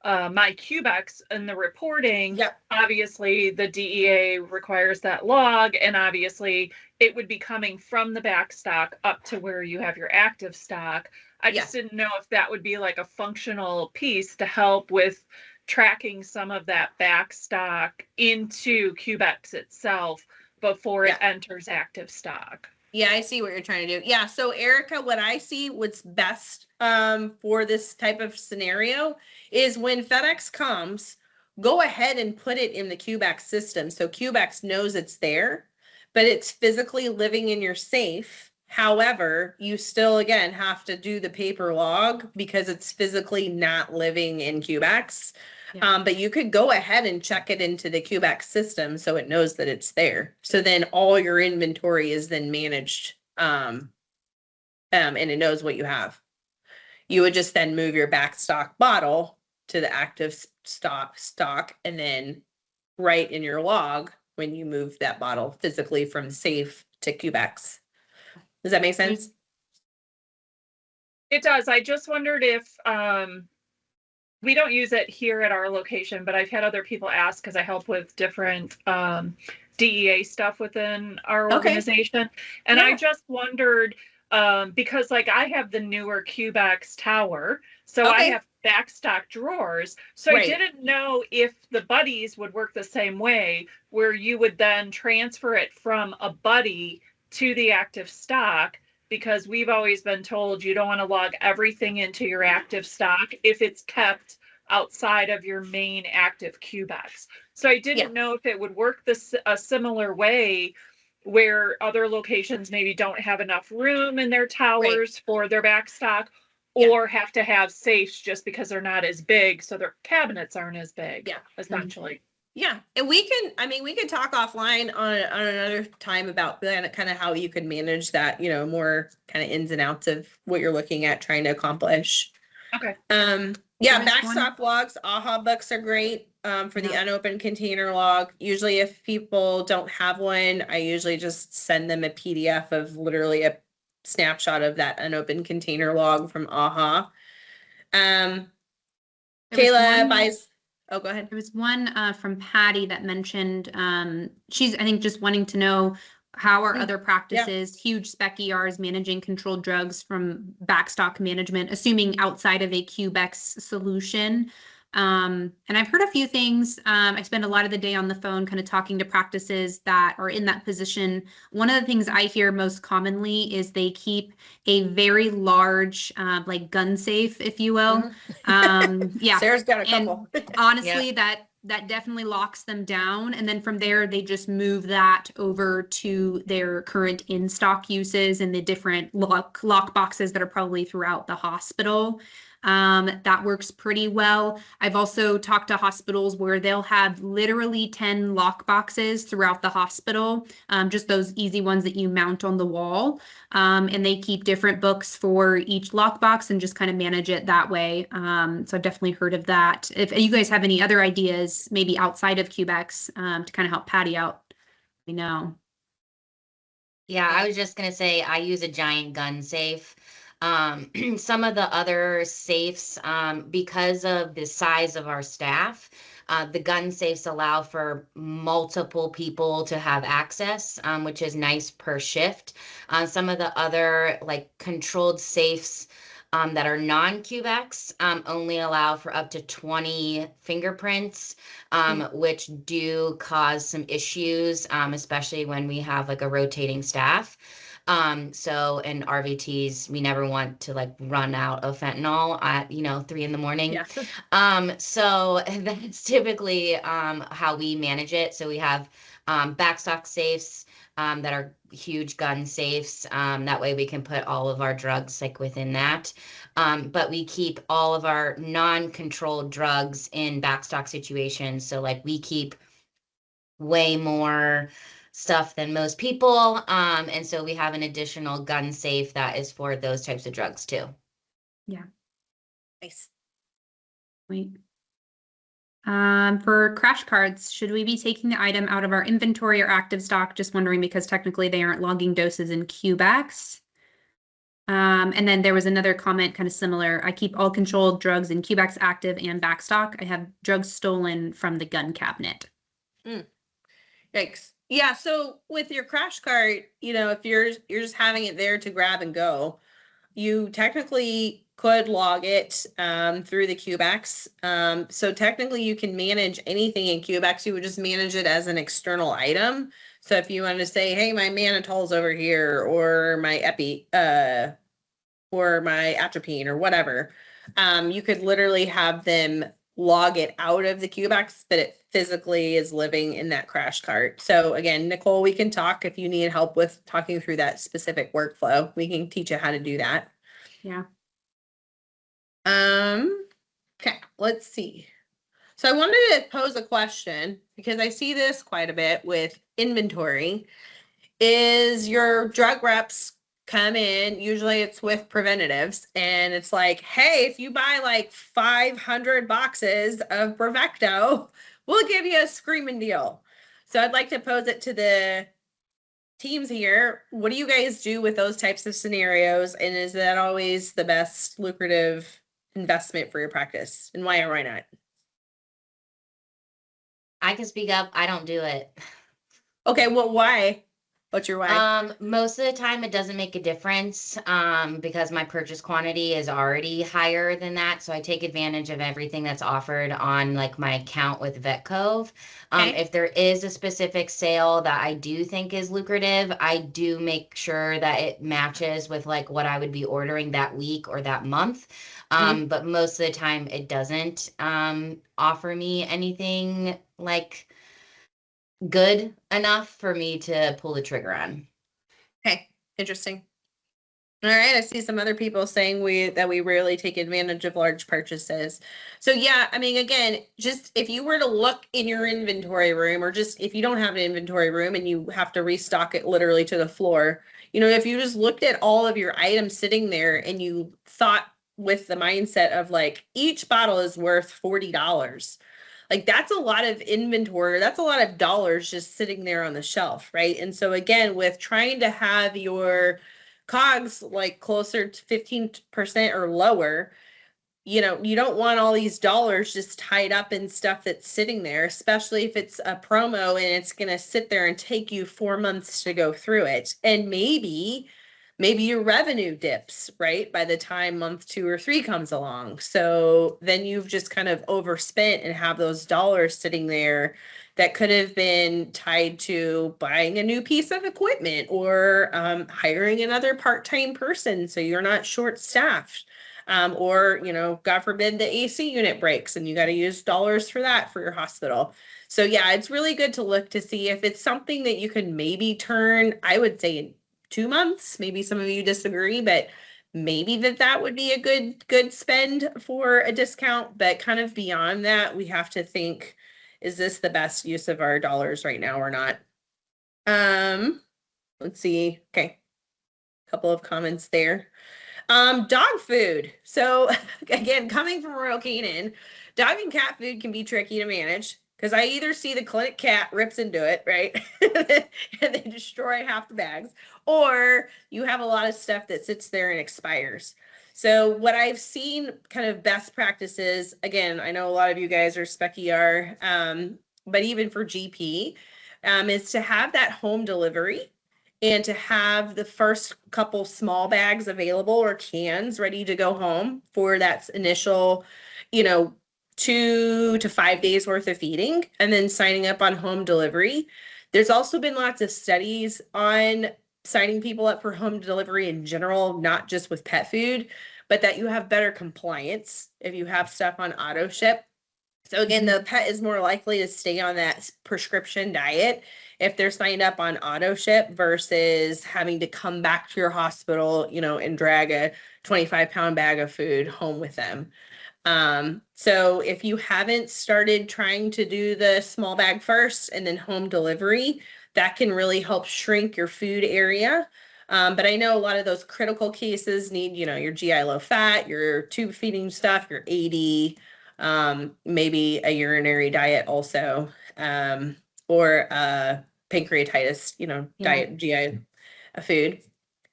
Speaker 6: my CUBEX in the reporting.
Speaker 2: Yep.
Speaker 6: Obviously, the DEA requires that log, and obviously it would be coming from the backstock up to where you have your active stock. I just didn't know if that would be like a functional piece to help with tracking some of that backstock into CUBEX itself before it enters active stock.
Speaker 2: Yeah, I see what you're trying to do. Yeah, so Erica, what I see what's best for this type of scenario is when FedEx comes, go ahead and put it in the CUBEX system. So CUBEX knows it's there, but it's physically living in your safe. However, you still, again, have to do the paper log because it's physically not living in CUBEX. But you could go ahead and check it into the CUBEX system so it knows that it's there. So then all your inventory is then managed and it knows what you have. You would just then move your backstock bottle to the active stock and then write in your log when you move that bottle physically from safe to CUBEX. Does that make sense?
Speaker 6: It does. I just wondered if we don't use it here at our location, but I've had other people ask because I help with different DEA stuff within our organization. And I just wondered, because like I have the newer CUBEX tower, so I have backstock drawers. So I didn't know if the buddies would work the same way, where you would then transfer it from a buddy to the active stock, because we've always been told you don't want to log everything into your active stock if it's kept outside of your main active CUBEX. So I didn't know if it would work a similar way where other locations maybe don't have enough room in their towers for their backstock, or have to have safes just because they're not as big, so their cabinets aren't as big, essentially.
Speaker 2: Yeah, and we can talk offline on another time about kind of how you could manage that, more kind of ins and outs of what you're looking at trying to accomplish.
Speaker 6: Okay.
Speaker 2: Backstock logs, AHA books are great for the unopened container log. Usually if people don't have one, I usually just send them a PDF of literally a snapshot of that unopened container log from AHA. Kayla buys... Oh, go ahead.
Speaker 3: There was one from Patty that mentioned she's, I think, just wanting to know how are other practices, huge spec ERs managing controlled drugs from backstock management, assuming outside of a CUBEX solution. And I've heard a few things. I spend a lot of the day on the phone kind of talking to practices that are in that position. One of the things I hear most commonly is they keep a very large, like gun safe, if you will.
Speaker 2: Sarah's got a couple.
Speaker 3: And honestly, that definitely locks them down. And then from there, they just move that over to their current in-stock uses and the different lock boxes that are probably throughout the hospital. That works pretty well. I've also talked to hospitals where they'll have literally 10 lock boxes throughout the hospital, just those easy ones that you mount on the wall. And they keep different books for each lockbox and just kind of manage it that way. So I've definitely heard of that. If you guys have any other ideas, maybe outside of CUBEX, to kind of help Patty out, let me know.
Speaker 5: Yeah, I was just going to say I use a giant gun safe. Some of the other safes, because of the size of our staff, the gun safes allow for multiple people to have access, which is nice per shift. Some of the other like controlled safes that are non-CUBEX only allow for up to 20 fingerprints, which do cause some issues, especially when we have like a rotating staff. So in RVTs, we never want to like run out of fentanyl at, 3 a.m.
Speaker 3: Yeah.
Speaker 5: So that's typically how we manage it. So we have backstock safes that are huge gun safes. That way we can put all of our drugs like within that. But we keep all of our non-controlled drugs in backstock situations. So like we keep way more stuff than most people. And so we have an additional gun safe that is for those types of drugs too.
Speaker 3: Yeah.
Speaker 2: Nice.
Speaker 3: Wait. For crash cards, should we be taking the item out of our inventory or active stock? Just wondering because technically they aren't logging doses in CUBEX. And then there was another comment kind of similar. I keep all controlled drugs in CUBEX active and backstock. I have drugs stolen from the gun cabinet.
Speaker 2: Yikes. Yeah, so with your crash cart, if you're just having it there to grab and go, you technically could log it through the CUBEX. So technically you can manage anything in CUBEX. You would just manage it as an external item. So if you wanted to say, hey, my mannitol's over here, or my epi, or my atropine, or whatever, you could literally have them log it out of the CUBEX, but it physically is living in that crash cart. So again, Nicole, we can talk if you need help with talking through that specific workflow. We can teach you how to do that.
Speaker 3: Yeah.
Speaker 2: Okay, let's see. So I wanted to pose a question because I see this quite a bit with inventory. Is your drug reps come in, usually it's with preventatives, and it's like, hey, if you buy like 500 boxes of Bravecto, we'll give you a screaming deal. So I'd like to pose it to the teams here. What do you guys do with those types of scenarios? And is that always the best lucrative investment for your practice? And why or why not?
Speaker 5: I can speak up. I don't do it.
Speaker 2: Okay, well, why? What's your why?
Speaker 5: Most of the time it doesn't make a difference because my purchase quantity is already higher than that. So I take advantage of everything that's offered on like my account with VetCove.
Speaker 2: Okay.
Speaker 5: If there is a specific sale that I do think is lucrative, I do make sure that it matches with like what I would be ordering that week or that month. But most of the time it doesn't offer me anything like good enough for me to pull the trigger on.
Speaker 2: Okay, interesting. All right, I see some other people saying that we rarely take advantage of large purchases. So yeah, I mean, again, just if you were to look in your inventory room, or just if you don't have an inventory room and you have to restock it literally to the floor, if you just looked at all of your items sitting there and you thought with the mindset of like, each bottle is worth $40. Like that's a lot of inventory. That's a lot of dollars just sitting there on the shelf, right? And so again, with trying to have your COGS like closer to 15% or lower, you don't want all these dollars just tied up in stuff that's sitting there, especially if it's a promo and it's going to sit there and take you 4 months to go through it. And maybe your revenue dips, right, by the time month 2 or 3 comes along. So then you've just kind of overspent and have those dollars sitting there that could have been tied to buying a new piece of equipment or hiring another part-time person so you're not short-staffed. Or, God forbid the AC unit breaks and you got to use dollars for that for your hospital. So yeah, it's really good to look to see if it's something that you can maybe turn, I would say, in 2 months. Maybe some of you disagree, but maybe that would be a good spend for a discount. But kind of beyond that, we have to think, is this the best use of our dollars right now or not? Let's see. Okay. A couple of comments there. Dog food. So again, coming from Royal Canin, dog and cat food can be tricky to manage. Because I either see the clinic cat rips into it, right? And they destroy half the bags, or you have a lot of stuff that sits there and expires. So what I've seen kind of best practices, again, I know a lot of you guys are spec ER, but even for GP, is to have that home delivery and to have the first couple small bags available or cans ready to go home for that initial, 2 to 5 days worth of feeding, and then signing up on home delivery. There's also been lots of studies on signing people up for home delivery in general, not just with pet food, but that you have better compliance if you have stuff on auto ship. So again, the pet is more likely to stay on that prescription diet if they're signed up on auto ship versus having to come back to your hospital, you know, and drag a 25-pound bag of food home with them. So if you haven't started trying to do the small bag first and then home delivery, that can really help shrink your food area. But I know a lot of those critical cases need, you know, your GI low fat, your tube feeding stuff, your AD, maybe a urinary diet also, or pancreatitis, you know, diet, GI food.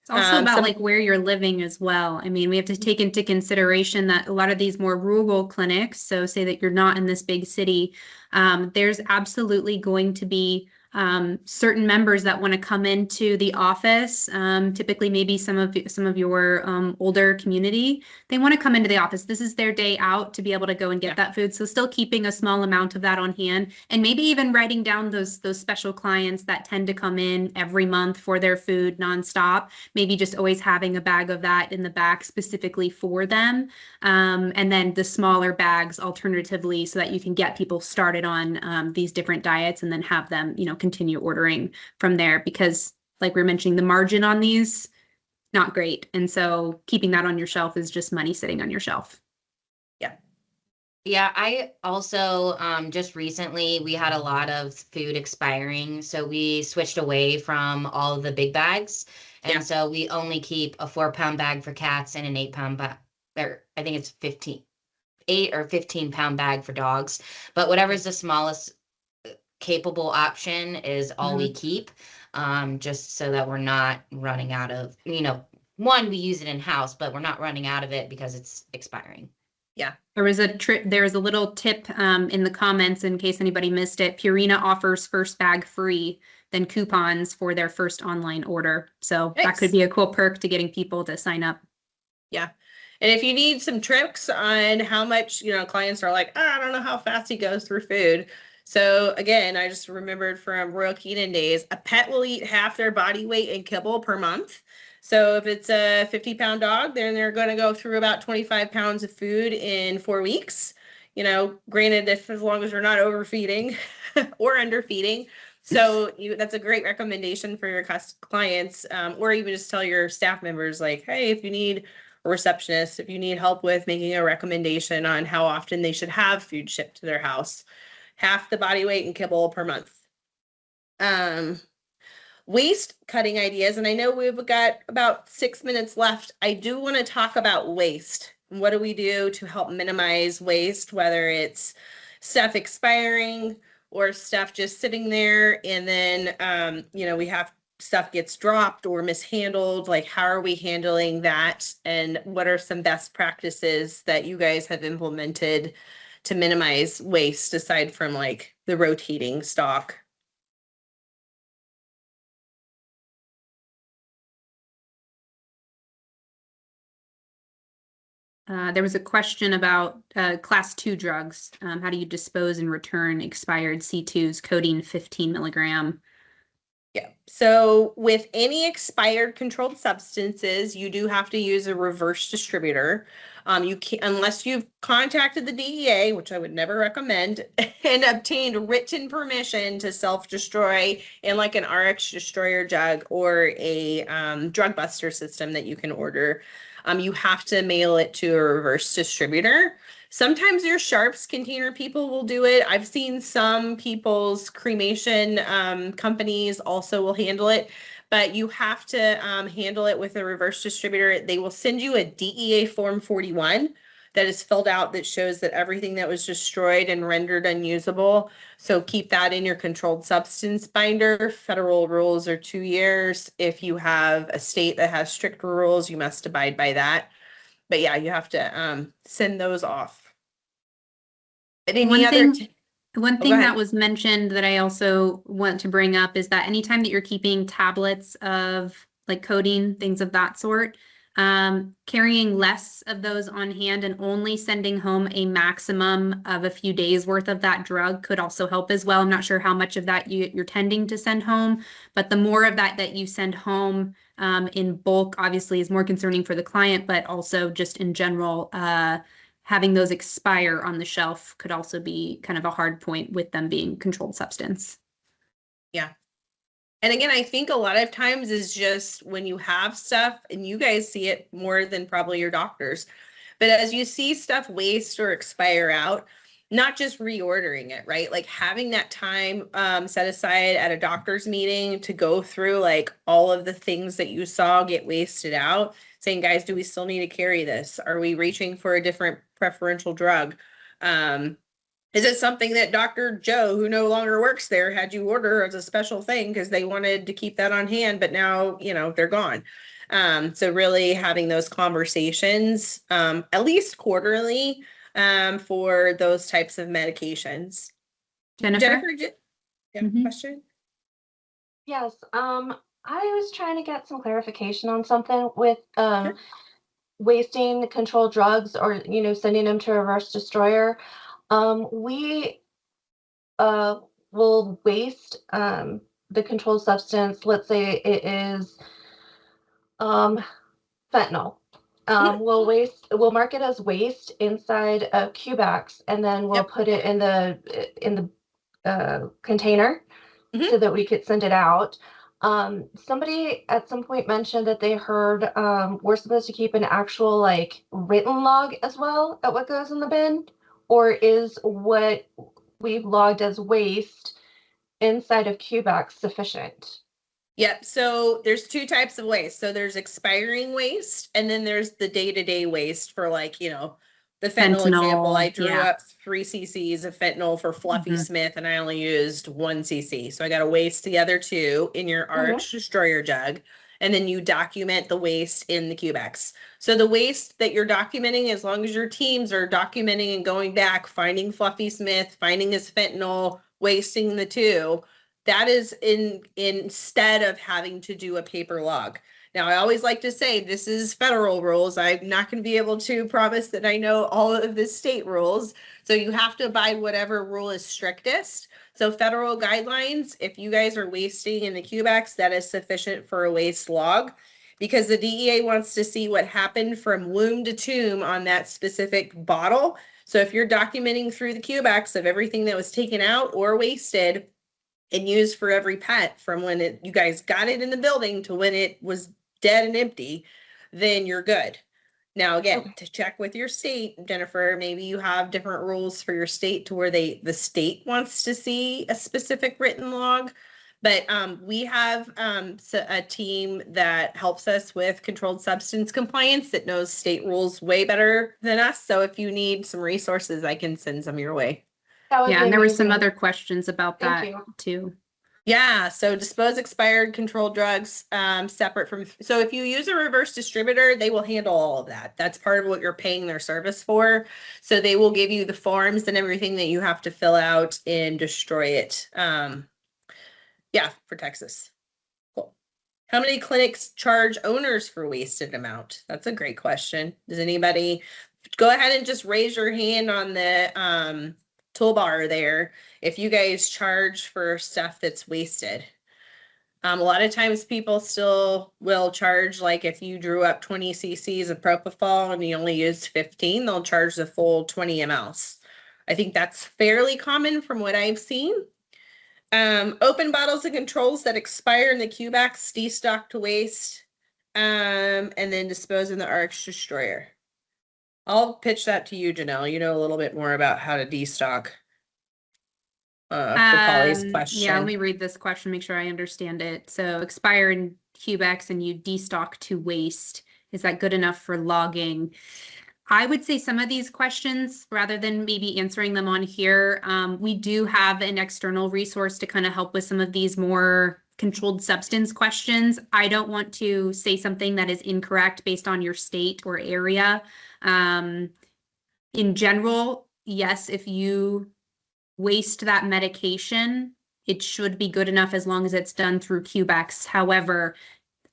Speaker 3: It's also about like where you're living as well. I mean, we have to take into consideration that a lot of these more rural clinics, so say that you're not in this big city, there's absolutely going to be certain members that want to come into the office, typically maybe some of your older community, they want to come into the office. This is their day out to be able to go and get that food. So still keeping a small amount of that on hand, and maybe even writing down those special clients that tend to come in every month for their food nonstop. Maybe just always having a bag of that in the back specifically for them, and then the smaller bags alternatively, so that you can get people started on these different diets and then have them, you know, continue ordering from there, because like we were mentioning, the margin on these, not great. And so keeping that on your shelf is just money sitting on your shelf.
Speaker 5: Yeah, I also just recently we had a lot of food expiring, so we switched away from all of the big bags, and so we only keep a 4-pound bag for cats and an 8-pound bag, or I think it's 8 or 15-pound bag for dogs. But whatever's the smallest capable option is all we keep, just so that we're not running out of, you know, one, we use it in house, but we're not running out of it because it's expiring.
Speaker 2: Yeah.
Speaker 3: There was a little tip in the comments in case anybody missed it. Purina offers first bag free, then coupons for their first online order. So that could be a cool perk to getting people to sign up.
Speaker 2: Yeah. And if you need some tricks on how much, you know, clients are like, I don't know how fast he goes through food. So again, I just remembered from Royal Canin days, a pet will eat half their body weight in kibble per month. So if it's a 50-pound dog, then they're going to go through about 25 pounds of food in 4 weeks. You know, granted, as long as you're not overfeeding or underfeeding. So that's a great recommendation for your clients, or even just tell your staff members like, hey, if you need a receptionist, if you need help with making a recommendation on how often they should have food shipped to their house, half the body weight in kibble per month. Waste cutting ideas, and I know we've got about 6 minutes left. I do want to talk about waste. What do we do to help minimize waste, whether it's stuff expiring or stuff just sitting there, and then you know, we have stuff gets dropped or mishandled. Like, how are we handling that, and what are some best practices that you guys have implemented to minimize waste aside from like the rotating stock?
Speaker 3: There was a question about class 2 drugs. How do you dispose and return expired C2s, codeine 15 milligram?
Speaker 2: Yeah. So with any expired controlled substances, you do have to use a reverse distributor. You can't, unless you've contacted the DEA, which I would never recommend, and obtained written permission to self-destroy in like an RX destroyer jug or a drug buster system that you can order. You have to mail it to a reverse distributor. Sometimes your sharps container people will do it. I've seen some people's cremation companies also will handle it, but you have to handle it with a reverse distributor. They will send you a DEA Form 41 that is filled out that shows that everything that was destroyed and rendered unusable. So keep that in your controlled substance binder. Federal rules are 2 years. If you have a state that has stricter rules, you must abide by that. But yeah, you have to send those off. But
Speaker 3: One thing that was mentioned that I also want to bring up is that anytime that you're keeping tablets of like codeine, things of that sort, Carrying less of those on hand and only sending home a maximum of a few days worth of that drug could also help as well. I'm not sure how much of that you're tending to send home, but the more of that you send home in bulk obviously is more concerning for the client, but also just in general, having those expire on the shelf could also be kind of a hard point with them being controlled substance.
Speaker 2: Yeah. And again, I think a lot of times is just when you have stuff, and you guys see it more than probably your doctors, but as you see stuff waste or expire out, not just reordering it, right? Like having that time set aside at a doctor's meeting to go through like all of the things that you saw get wasted out, saying, guys, do we still need to carry this? Are we reaching for a different preferential drug? Is it something that Dr. Joe, who no longer works there, had you order as a special thing because they wanted to keep that on hand, but now, you know, they're gone. So really having those conversations, at least quarterly, for those types of medications.
Speaker 3: Jennifer,
Speaker 2: you have a question?
Speaker 7: Yes, I was trying to get some clarification on something with
Speaker 2: Sure.
Speaker 7: wasting controlled drugs or, you know, sending them to a reverse destroyer. We will waste the controlled substance. Let's say it is fentanyl. We'll mark it as waste inside of CUBEX, and then we'll put it in the container so that we could send it out. Somebody at some point mentioned that they heard we're supposed to keep an actual like written log as well at what goes in the bin, or is what we've logged as waste inside of CUBEX sufficient?
Speaker 2: Yep. So there's two types of waste. So there's expiring waste, and then there's the day-to-day waste for like, you know, the fentanyl example. I drew up 3 cc's of fentanyl for Fluffy Smith, and I only used 1 cc. So I got to waste the other 2 in your RH destroyer jug. And then you document the waste in the CUBEX. So the waste that you're documenting, as long as your teams are documenting and going back, finding Fluffy Smith, finding his fentanyl, wasting the 2, that is instead of having to do a paper log. Now, I always like to say this is federal rules. I'm not going to be able to promise that I know all of the state rules. So you have to abide whatever rule is strictest. So federal guidelines, if you guys are wasting in the CUBEX, that is sufficient for a waste log, because the DEA wants to see what happened from womb to tomb on that specific bottle. So if you're documenting through the CUBEX of everything that was taken out or wasted and used for every pet from when you guys got it in the building to when it was dead and empty, then you're good. Now, again, to check with your state, Jennifer, maybe you have different rules for your state to where the state wants to see a specific written log. But we have a team that helps us with controlled substance compliance that knows state rules way better than us. So if you need some resources, I can send some your way.
Speaker 3: Yeah, and there were some other questions about that too.
Speaker 2: Yeah, so dispose expired controlled drugs separate from, so if you use a reverse distributor, they will handle all of that. That's part of what you're paying their service for. So they will give you the forms and everything that you have to fill out and destroy it. Yeah, for Texas. Cool. How many clinics charge owners for wasted amount? That's a great question. Does anybody go ahead and just raise your hand on the toolbar there if you guys charge for stuff that's wasted? A lot of times people still will charge, like if you drew up 20 cc's of propofol and you only used 15, they'll charge the full 20 mLs. I think that's fairly common from what I've seen. Open bottles and controls that expire in the CUBEX, destock to waste, and then dispose in the RH destroyer. I'll pitch that to you, Janelle. You know a little bit more about how to destock. For Polly's question.
Speaker 3: Yeah, let me read this question, make sure I understand it. So expire in CUBEX and you destock to waste. Is that good enough for logging? I would say some of these questions, rather than maybe answering them on here, we do have an external resource to kind of help with some of these more controlled substance questions. I don't want to say something that is incorrect based on your state or area. In general, yes, if you waste that medication, it should be good enough as long as it's done through CUBEX. However,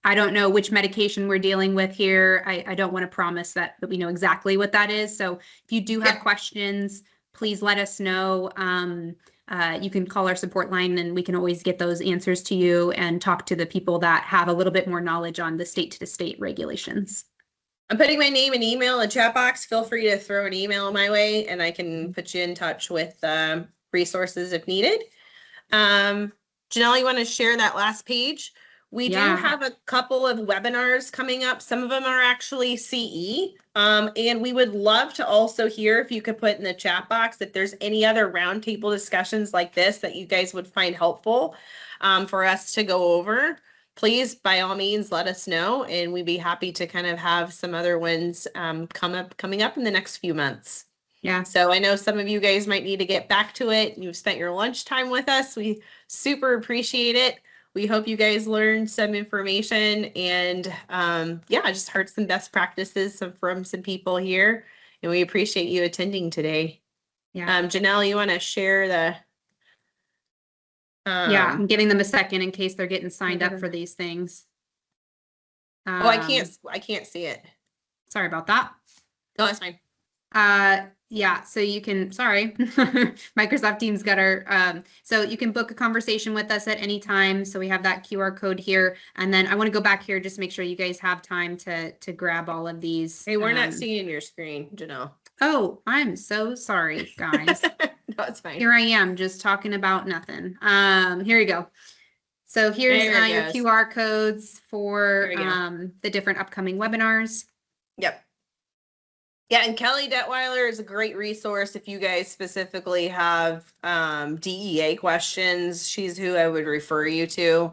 Speaker 3: I don't know which medication we're dealing with here. I don't want to promise that we know exactly what that is. So if you do have questions, please let us know. You can call our support line and we can always get those answers to you and talk to the people that have a little bit more knowledge on the state to state regulations.
Speaker 2: I'm putting my name and email in the chat box. Feel free to throw an email my way and I can put you in touch with resources if needed. Janelle, you want to share that last page? We do have a couple of webinars coming up. Some of them are actually CE. And we would love to also hear if you could put in the chat box if there's any other roundtable discussions like this that you guys would find helpful for us to go over. Please, by all means, let us know. And we'd be happy to kind of have some other ones coming up in the next few months.
Speaker 3: Yeah.
Speaker 2: So I know some of you guys might need to get back to it. You've spent your lunchtime with us. We super appreciate it. We hope you guys learned some information and I just heard some best practices from some people here and we appreciate you attending today.
Speaker 3: Yeah.
Speaker 2: Janelle, you want to share the
Speaker 3: I'm giving them a second in case they're getting signed up for these things.
Speaker 2: I can't see it.
Speaker 3: Sorry about that.
Speaker 2: No, that's fine.
Speaker 3: Yeah, so you can, sorry, Microsoft Teams got our, so you can book a conversation with us at any time. So we have that QR code here. And then I want to go back here, just make sure you guys have time to grab all of these.
Speaker 2: Hey, we're not seeing your screen, Janelle.
Speaker 3: Oh, I'm so sorry, guys.
Speaker 2: No, it's fine.
Speaker 3: Here I am just talking about nothing. Here you go. So here's your QR codes for the different upcoming webinars.
Speaker 2: Yep. Yeah, and Kelly Detweiler is a great resource if you guys specifically have DEA questions. She's who I would refer you to.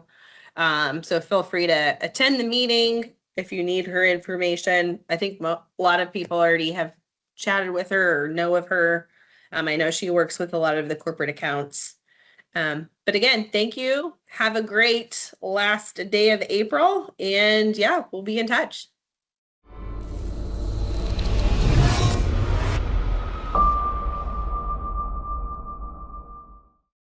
Speaker 2: So feel free to attend the meeting if you need her information. I think a lot of people already have chatted with her or know of her. I know she works with a lot of the corporate accounts. But again, thank you. Have a great last day of April. And yeah, we'll be in touch.